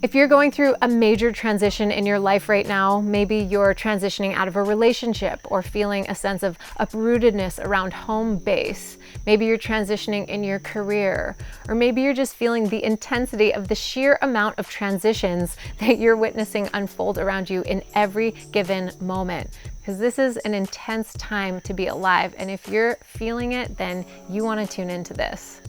If you're going through a major transition in your life right now, maybe you're transitioning out of a relationship or feeling a sense of uprootedness around home base. Maybe you're transitioning in your career, or maybe you're just feeling the intensity of the sheer amount of transitions that you're witnessing unfold around you in every given moment. Because this is an intense time to be alive, and if you're feeling it, then you want to tune into this.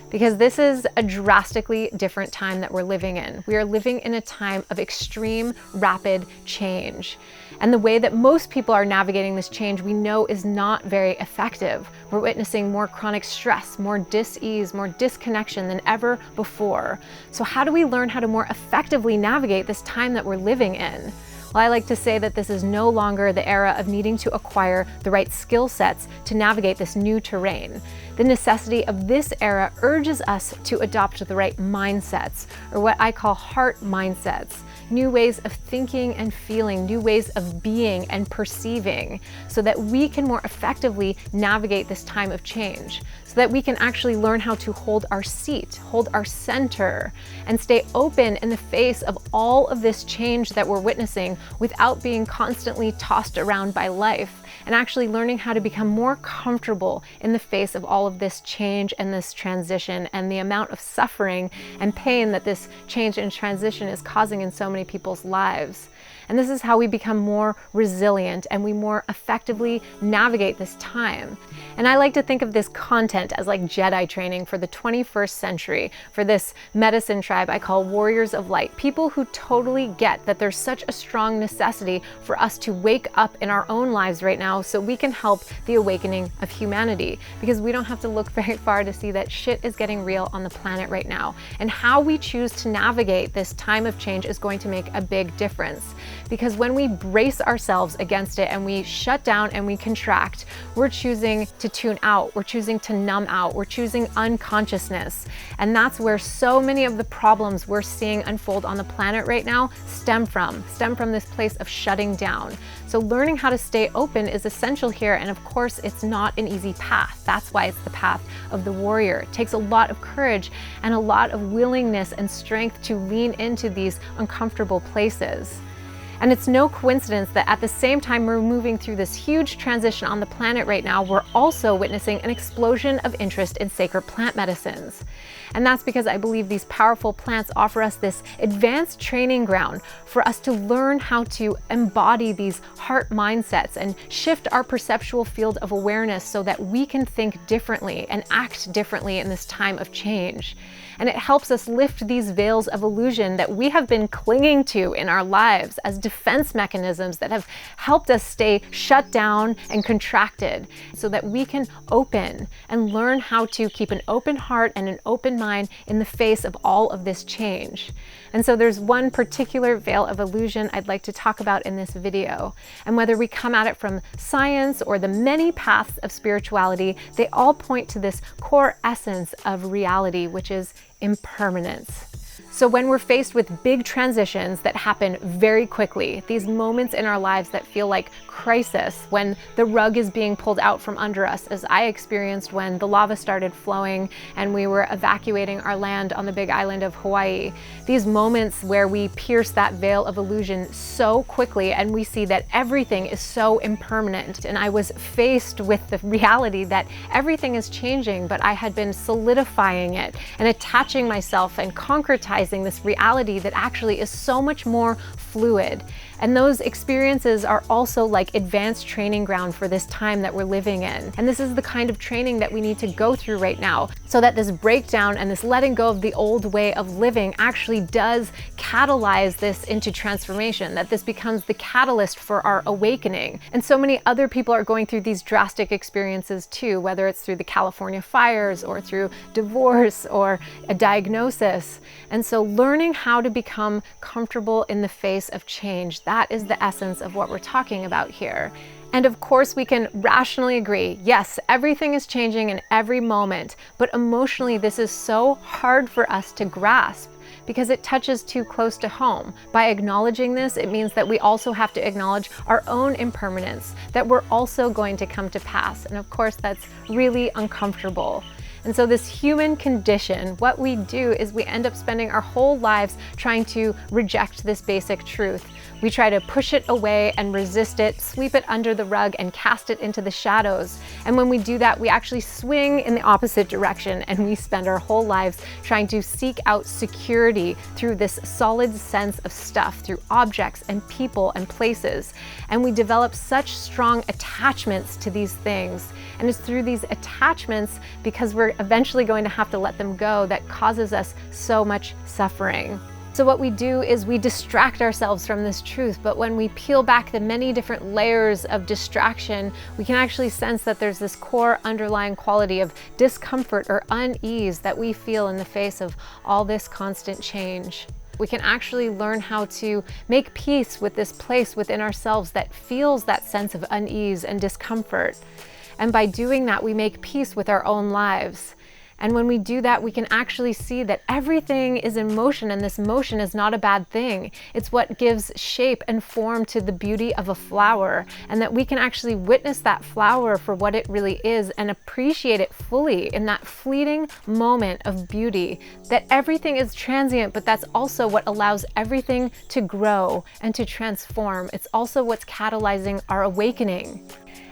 Because this is a drastically different time that we're living in. We are living in a time of extreme, rapid change. And the way that most people are navigating this change, we know is not very effective. We're witnessing more chronic stress, more dis-ease, more disconnection than ever before. So how do we learn how to more effectively navigate this time that we're living in? Well, I like to say that this is no longer the era of needing to acquire the right skill sets to navigate this new terrain. The necessity of this era urges us to adopt the right mindsets, or what I call heart mindsets, new ways of thinking and feeling, new ways of being and perceiving, so that we can more effectively navigate this time of change, so that we can actually learn how to hold our seat, hold our center, and stay open in the face of all of this change that we're witnessing without being constantly tossed around by life, and actually learning how to become more comfortable in the face of all of this change and this transition and the amount of suffering and pain that this change and transition is causing in so many people's lives. And this is how we become more resilient and we more effectively navigate this time. And I like to think of this content as like Jedi training for the 21st century, for this medicine tribe I call warriors of light, people who totally get that there's such a strong necessity for us to wake up in our own lives right now so we can help the awakening of humanity. Because we don't have to look very far to see that shit is getting real on the planet right now. And how we choose to navigate this time of change is going to make a big difference. Because when we brace ourselves against it and we shut down and we contract, we're choosing to tune out, we're choosing to numb out, we're choosing unconsciousness. And that's where so many of the problems we're seeing unfold on the planet right now stem from this place of shutting down. So learning how to stay open is essential here, and of course it's not an easy path. That's why it's the path of the warrior. It takes a lot of courage and a lot of willingness and strength to lean into these uncomfortable places. And it's no coincidence that at the same time we're moving through this huge transition on the planet right now, we're also witnessing an explosion of interest in sacred plant medicines. And that's because I believe these powerful plants offer us this advanced training ground for us to learn how to embody these heart mindsets and shift our perceptual field of awareness so that we can think differently and act differently in this time of change. And it helps us lift these veils of illusion that we have been clinging to in our lives as defense mechanisms that have helped us stay shut down and contracted, so that we can open and learn how to keep an open heart and an open mind in the face of all of this change. And so there's one particular veil of illusion I'd like to talk about in this video. And whether we come at it from science or the many paths of spirituality, they all point to this core essence of reality, which is impermanence. So when we're faced with big transitions that happen very quickly, these moments in our lives that feel like crisis, when the rug is being pulled out from under us, as I experienced when the lava started flowing and we were evacuating our land on the big island of Hawaii, these moments where we pierce that veil of illusion so quickly and we see that everything is so impermanent. And I was faced with the reality that everything is changing, but I had been solidifying it and attaching myself and concretizing this reality that actually is so much more fluid. And those experiences are also like advanced training ground for this time that we're living in. And this is the kind of training that we need to go through right now, so that this breakdown and this letting go of the old way of living actually does catalyze this into transformation, that this becomes the catalyst for our awakening. And so many other people are going through these drastic experiences too, whether it's through the California fires or through divorce or a diagnosis. And so learning how to become comfortable in the face of change, that is the essence of what we're talking about here. And of course, we can rationally agree, yes, everything is changing in every moment, but emotionally, this is so hard for us to grasp because it touches too close to home. By acknowledging this, it means that we also have to acknowledge our own impermanence, that we're also going to come to pass. And of course, that's really uncomfortable. And so this human condition, what we do is we end up spending our whole lives trying to reject this basic truth. We try to push it away and resist it, sweep it under the rug and cast it into the shadows. And when we do that, we actually swing in the opposite direction and we spend our whole lives trying to seek out security through this solid sense of stuff, through objects and people and places. And we develop such strong attachments to these things. And it's through these attachments, because we're eventually going to have to let them go, that causes us so much suffering. So what we do is we distract ourselves from this truth, but when we peel back the many different layers of distraction, we can actually sense that there's this core underlying quality of discomfort or unease that we feel in the face of all this constant change. We can actually learn how to make peace with this place within ourselves that feels that sense of unease and discomfort. And by doing that, we make peace with our own lives. And when we do that, we can actually see that everything is in motion, and this motion is not a bad thing. It's what gives shape and form to the beauty of a flower, and that we can actually witness that flower for what it really is and appreciate it fully in that fleeting moment of beauty. That everything is transient, but that's also what allows everything to grow and to transform. It's also what's catalyzing our awakening.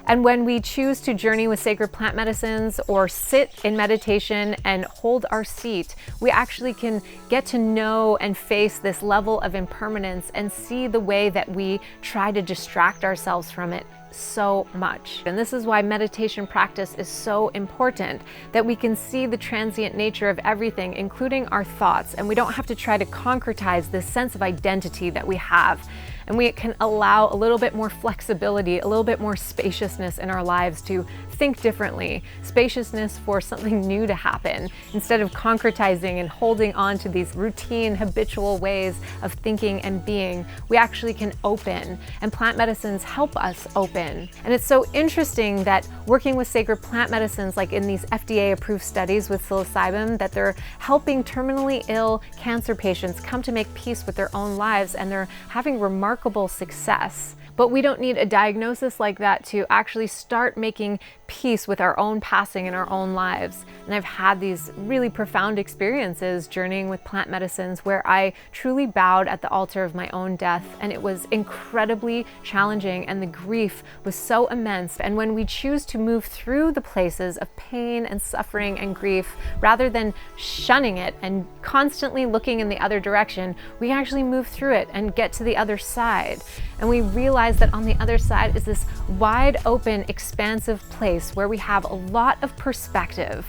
And when we choose to journey with sacred plant medicines or sit in meditation and hold our seat, we actually can get to know and face this level of impermanence and see the way that we try to distract ourselves from it so much. And this is why meditation practice is so important, that we can see the transient nature of everything, including our thoughts, and we don't have to try to concretize this sense of identity that we have. And we can allow a little bit more flexibility, a little bit more spaciousness in our lives to think differently, spaciousness for something new to happen. Instead of concretizing and holding on to these routine, habitual ways of thinking and being, we actually can open, and plant medicines help us open. And it's so interesting that working with sacred plant medicines, like in these FDA-approved studies with psilocybin, that they're helping terminally ill cancer patients come to make peace with their own lives, and they're having remarkable success. But we don't need a diagnosis like that to actually start making peace with our own passing in our own lives. And I've had these really profound experiences journeying with plant medicines where I truly bowed at the altar of my own death, and it was incredibly challenging, and the grief was so immense. And when we choose to move through the places of pain and suffering and grief, rather than shunning it and constantly looking in the other direction, we actually move through it and get to the other side. And we realize that on the other side is this wide open, expansive place where we have a lot of perspective,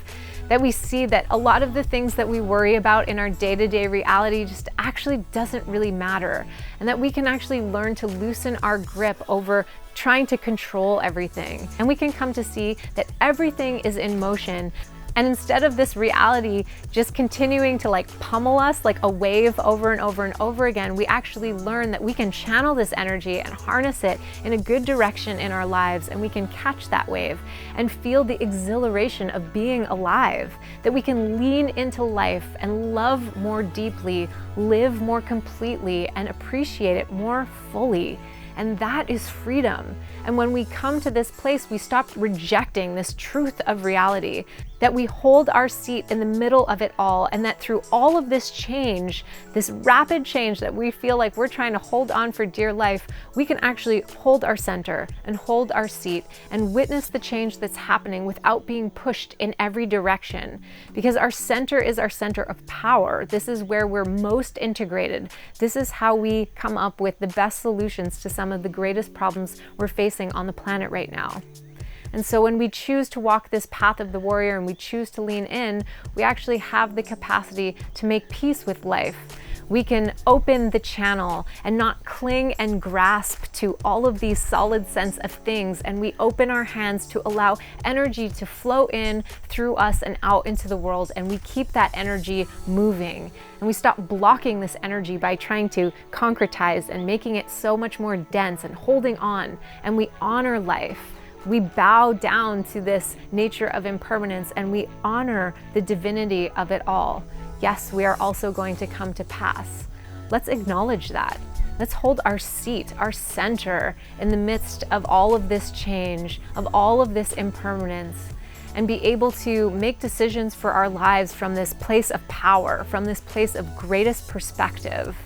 that we see that a lot of the things that we worry about in our day-to-day reality just actually doesn't really matter, and that we can actually learn to loosen our grip over trying to control everything. And we can come to see that everything is in motion. And instead of this reality just continuing to pummel us like a wave over and over and over again, we actually learn that we can channel this energy and harness it in a good direction in our lives, and we can catch that wave and feel the exhilaration of being alive, that we can lean into life and love more deeply, live more completely, and appreciate it more fully. And that is freedom. And when we come to this place, we stop rejecting this truth of reality, that we hold our seat in the middle of it all, and that through all of this change, this rapid change that we feel like we're trying to hold on for dear life, we can actually hold our center and hold our seat and witness the change that's happening without being pushed in every direction. Because our center is our center of power. This is where we're most integrated. This is how we come up with the best solutions to some of the greatest problems we're facing on the planet right now. And so when we choose to walk this path of the warrior and we choose to lean in, we actually have the capacity to make peace with life. We can open the channel and not cling and grasp to all of these solid sense of things, and we open our hands to allow energy to flow in through us and out into the world, and we keep that energy moving. And we stop blocking this energy by trying to concretize and making it so much more dense and holding on, and we honor life. We bow down to this nature of impermanence, and we honor the divinity of it all. Yes, we are also going to come to pass. Let's acknowledge that. Let's hold our seat, our center in the midst of all of this change, of all of this impermanence. and be able to make decisions for our lives from this place of power, from this place of greatest perspective.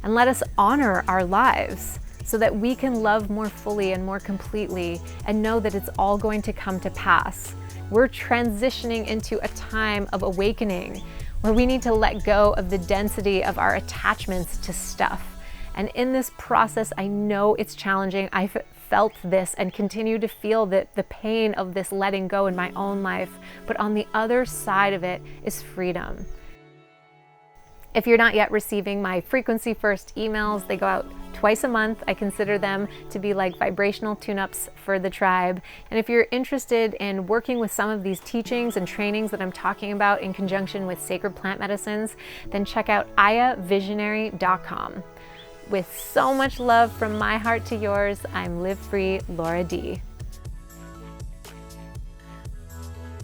And let us honor our lives so that we can love more fully and more completely and know that it's all going to come to pass. We're transitioning into a time of awakening where we need to let go of the density of our attachments to stuff. And in this process, I know it's challenging. I've felt this and continue to feel the pain of this letting go in my own life. But on the other side of it is freedom. If you're not yet receiving my Frequency First emails, they go out twice a month. I consider them to be like vibrational tune-ups for the tribe. And if you're interested in working with some of these teachings and trainings that I'm talking about in conjunction with sacred plant medicines, then check out ayavisionary.com. With so much love from my heart to yours, I'm Live Free Laura D.